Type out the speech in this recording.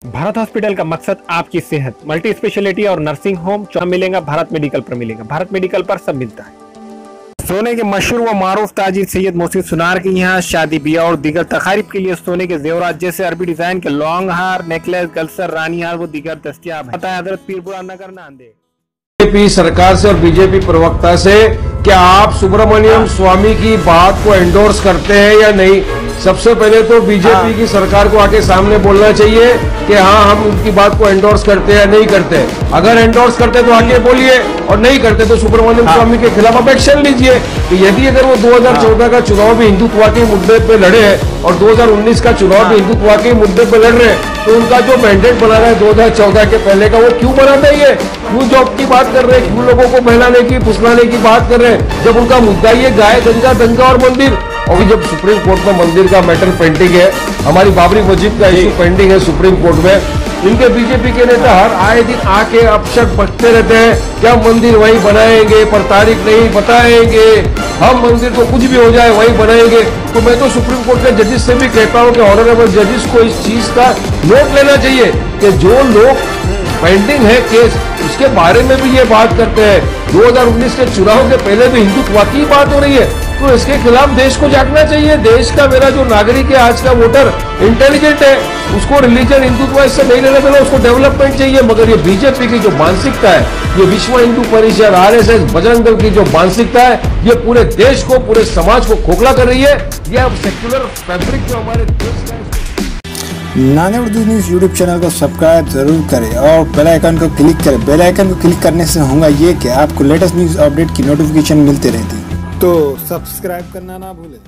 Bharat hospital का मकसद आपकी सेहत, मल्टी स्पेशलिटी और नर्सिंग होम मिलेगा। भारत मेडिकल पर मिलेगा। भारत मेडिकल पर सब मिलता है। सोने के मशहूर व मारूफ ताजिर सैयद मोहसिन सुनार के यहाँ शादी ब्याह और दीगर तकारीब के लिए सोने के जेवरात जैसे अरबी डिजाइन के लॉन्ग हार, नेकलेस, गलसर, रानी हार वो दीगर दस्तियाब है। हजरत पीरपुरा नगर नांदेड़। बीजेपी सरकार से और बीजेपी प्रवक्ता से क्या आप सुब्रमण्यम स्वामी की बात को एंडोर्स करते हैं या नहीं? सबसे पहले तो बीजेपी की सरकार को आके सामने बोलना चाहिए कि हाँ हम उनकी बात को एंडोर्स करते हैं या नहीं करते। अगर एंडोर्स करते तो आके बोलिए और नहीं करते तो सुब्रमण्यम स्वामी के खिलाफ आप एक्शन लीजिए। कि यदि अगर वो 2014 का चुनाव भी हिंदुत्व के मुद्दे पे लड़े हैं और 2019 का चुनाव भी हिंदुत्व के मुद्दे पे लड़ रहे हैं तो उनका जो मैंडेट बना रहा है 2014 के पहले का वो क्यों बनाता है? क्यों जॉब की बात कर रहे हैं? क्यों लोगों को बहलाने की फुसलाने की बात कर रहे हैं जब उनका मुद्दा ये गाय, गंगा, दंगा और मंदिर। और जब सुप्रीम कोर्ट में मंदिर का मैटर पेंडिंग है, हमारी बाबरी मस्जिद का इशू पेंडिंग है सुप्रीम कोर्ट में, इनके बीजेपी के नेता हर आए दिन आके अपशक बकते रहते हैं क्या मंदिर वहीं बनाएंगे पर तारीख नहीं बताएंगे, हम मंदिर को कुछ भी हो जाए वहीं बनाएंगे। तो मैं तो सुप्रीम कोर्ट के जजेस से भी कहता हूं कि ऑनरेबल जजेस को इस चीज का नोट लेना चाहिए कि जो लोग पेंडिंग है केस उसके बारे में भी ये बात करते हैं। 2019 के चुनाव के पहले भी हिंदुत्व की बात हो रही है तो इसके खिलाफ देश को जागना चाहिए। देश का मेरा जो नागरिक है, आज का वोटर इंटेलिजेंट है, उसको रिलीजन हिंदुत्व इससे नहीं लेने देना, उसको डेवलपमेंट चाहिए। मगर ये बीजेपी की जो मानसिकता है, ये विश्व हिंदू परिषद, आरएसएस, बजरंग दल की जो मानसिकता है, ये पूरे देश को, पूरे समाज को खोखला कर रही है। ये अब सेक्युलर फैब्रिक जो हमारे देश का Nanded Urdu news YouTube channel को सब्सक्राइब जरूर करें और बेल आइकन को क्लिक करें। बेल आइकन को क्लिक करने से होगा ये कि आपको लेटेस्ट न्यूज़ अपडेट की नोटिफिकेशन मिलती रहती है, तो सब्सक्राइब करना ना भूलें।